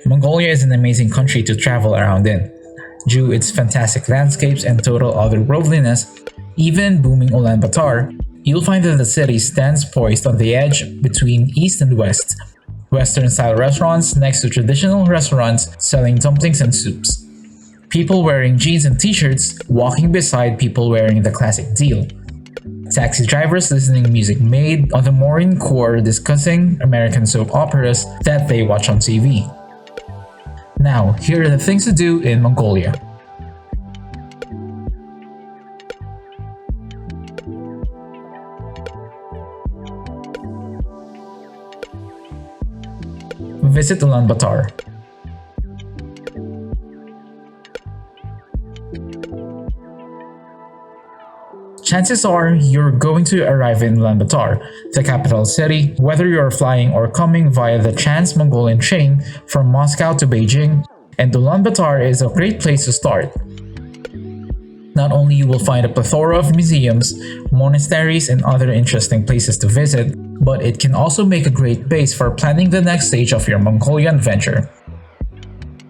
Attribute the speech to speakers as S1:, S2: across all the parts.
S1: Mongolia is an amazing country to travel around in. Due its fantastic landscapes and total otherworldliness, even in booming Ulaanbaatar, you'll find that the city stands poised on the edge between east and west. Western-style restaurants next to traditional restaurants selling dumplings and soups. People wearing jeans and t-shirts walking beside people wearing the classic deal. Taxi drivers listening music made on the Maureen core discussing American soap operas that they watch on TV. Now, here are the things to do in Mongolia. Visit Ulaanbaatar. Chances are you're going to arrive in Ulaanbaatar, the capital city, whether you're flying or coming via the Trans-Mongolian train from Moscow to Beijing, and Ulaanbaatar is a great place to start. Not only you will find a plethora of museums, monasteries, and other interesting places to visit, but it can also make a great base for planning the next stage of your Mongolian adventure.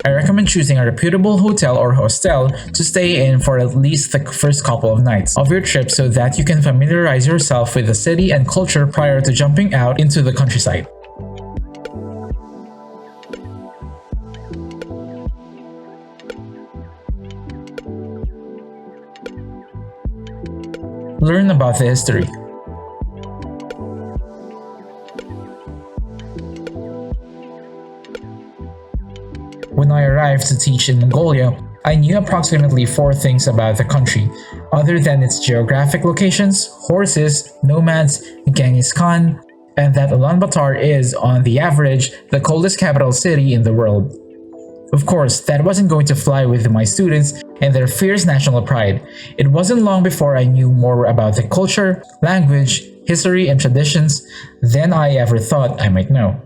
S1: I recommend choosing a reputable hotel or hostel to stay in for at least the first couple of nights of your trip so that you can familiarize yourself with the city and culture prior to jumping out into the countryside. Learn about the history. When I arrived to teach in Mongolia, I knew approximately 4 things about the country, other than its geographic locations, horses, nomads, Genghis Khan, and that Ulaanbaatar is, on the average, the coldest capital city in the world. Of course, that wasn't going to fly with my students and their fierce national pride. It wasn't long before I knew more about the culture, language, history, and traditions than I ever thought I might know.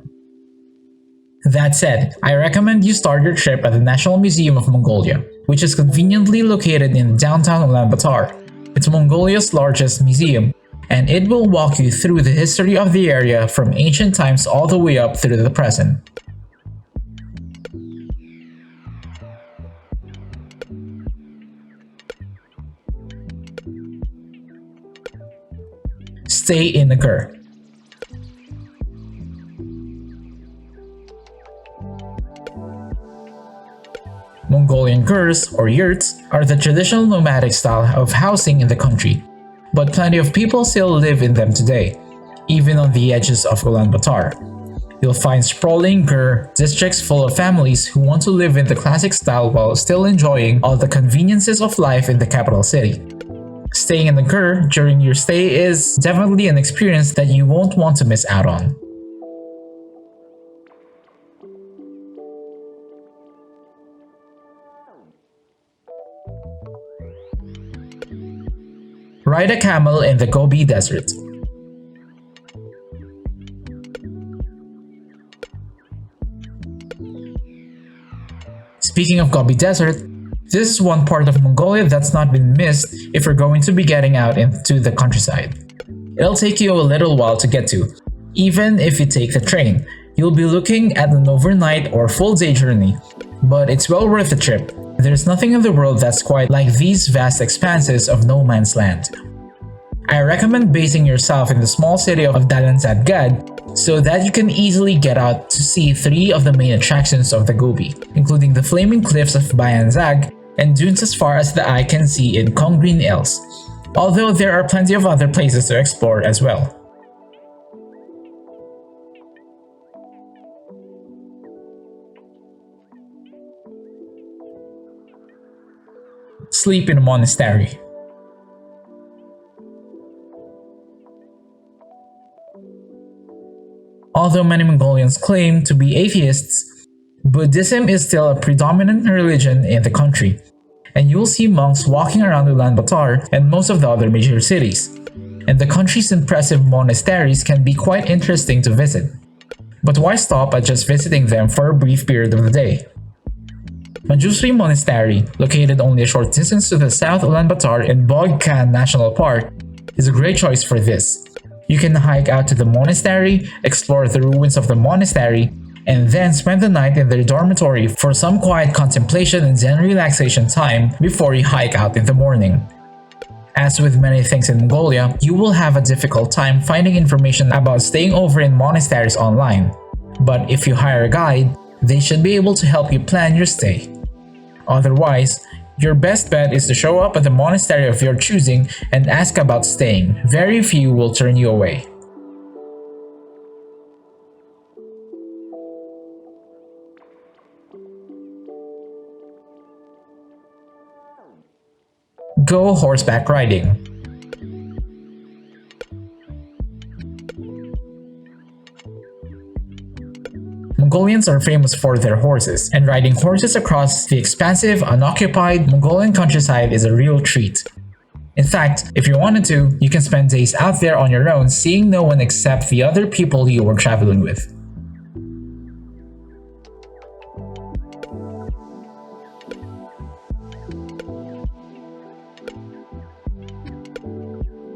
S1: That said, I recommend you start your trip at the National Museum of Mongolia, which is conveniently located in downtown Ulaanbaatar. It's Mongolia's largest museum, and it will walk you through the history of the area from ancient times all the way up through the present. Stay in the Gur. Mongolian gurs, or yurts, are the traditional nomadic style of housing in the country, but plenty of people still live in them today, even on the edges of Ulaanbaatar. You'll find sprawling gur districts full of families who want to live in the classic style while still enjoying all the conveniences of life in the capital city. Staying in the gur during your stay is definitely an experience that you won't want to miss out on. Ride a camel in the Gobi Desert. Speaking of Gobi Desert, this is one part of Mongolia that's not been missed if you're going to be getting out into the countryside. It'll take you a little while to get to. Even if you take the train, you'll be looking at an overnight or full day journey, but it's well worth the trip. There's nothing in the world that's quite like these vast expanses of no man's land. I recommend basing yourself in the small city of Dalanzadgad so that you can easily get out to see 3 of the main attractions of the Gobi, including the flaming cliffs of Bayanzag and dunes as far as the eye can see in Kongreen Hills, although there are plenty of other places to explore as well. Sleep in a monastery. Although many Mongolians claim to be atheists, Buddhism is still a predominant religion in the country, and you'll see monks walking around Ulaanbaatar and most of the other major cities, and the country's impressive monasteries can be quite interesting to visit. But why stop at just visiting them for a brief period of the day? Manjusri Monastery, located only a short distance to the south of Ulaanbaatar in Bogd National Park, is a great choice for this. You can hike out to the monastery, explore the ruins of the monastery, and then spend the night in their dormitory for some quiet contemplation and zen relaxation time before you hike out in the morning. As with many things in Mongolia, you will have a difficult time finding information about staying over in monasteries online. But if you hire a guide, they should be able to help you plan your stay. Otherwise, your best bet is to show up at the monastery of your choosing and ask about staying. Very few will turn you away. Go horseback riding. Mongolians are famous for their horses, and riding horses across the expansive, unoccupied Mongolian countryside is a real treat. In fact, if you wanted to, you can spend days out there on your own seeing no one except the other people you were traveling with.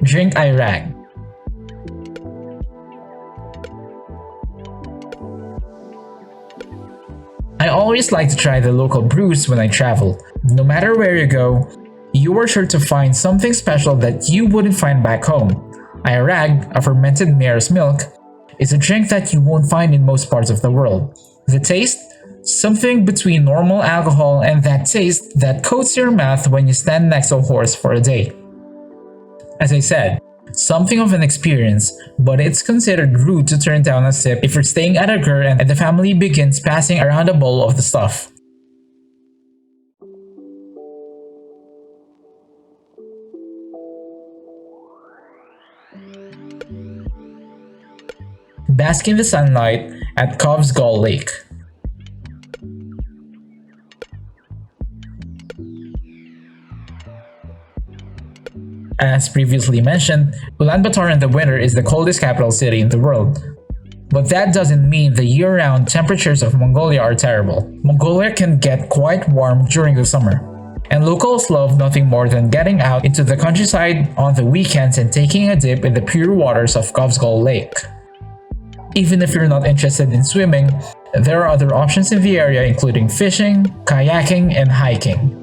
S1: Drink Iraq. I always like to try the local brews when I travel. No matter where you go, you are sure to find something special that you wouldn't find back home. Iraq, a fermented mare's milk, is a drink that you won't find in most parts of the world. The taste? Something between normal alcohol and that taste that coats your mouth when you stand next to a horse for a day. As I said, something of an experience, but it's considered rude to turn down a sip if you're staying at a ger and the family begins passing around a bowl of the stuff. Bask in the sunlight at Cobb's Gall Lake. As previously mentioned, Ulaanbaatar in the winter is the coldest capital city in the world. But that doesn't mean the year-round temperatures of Mongolia are terrible. Mongolia can get quite warm during the summer, and locals love nothing more than getting out into the countryside on the weekends and taking a dip in the pure waters of Cobb's Gall Lake. Even if you're not interested in swimming, there are other options in the area including fishing, kayaking, and hiking.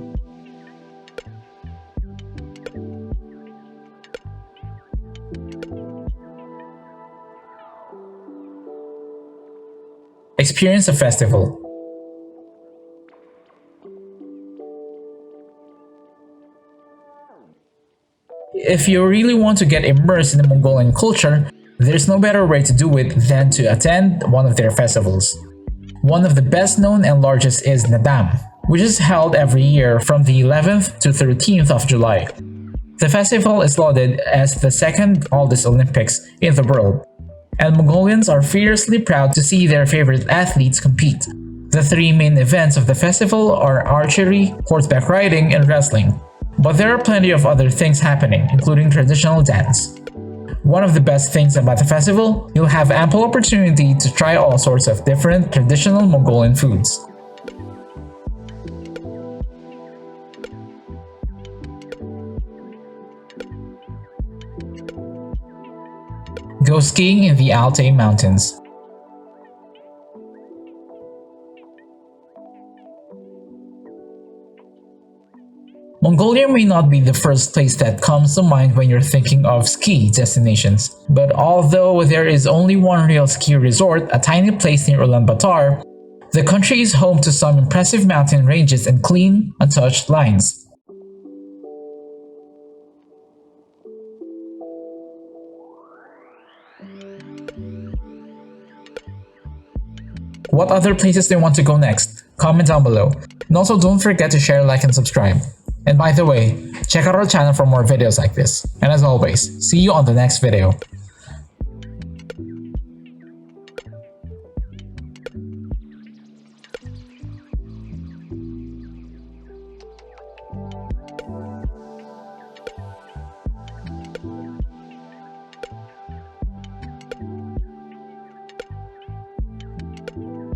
S1: Experience a festival. If you really want to get immersed in the Mongolian culture, there's no better way to do it than to attend one of their festivals. One of the best known and largest is Nadam, which is held every year from the 11th to 13th of July. The festival is lauded as the second oldest Olympics in the world, and Mongolians are fiercely proud to see their favorite athletes compete. The three main events of the festival are archery, horseback riding, and wrestling. But there are plenty of other things happening, including traditional dance. One of the best things about the festival, you'll have ample opportunity to try all sorts of different traditional Mongolian foods. Go skiing in the Altay Mountains. Mongolia may not be the first place that comes to mind when you're thinking of ski destinations, but although there is only one real ski resort, a tiny place near Ulaanbaatar, the country is home to some impressive mountain ranges and clean, untouched lines. What other places do you want to go next? Comment down below. And also don't forget to share, like, and subscribe. And by the way, check out our channel for more videos like this. And as always, see you on the next video.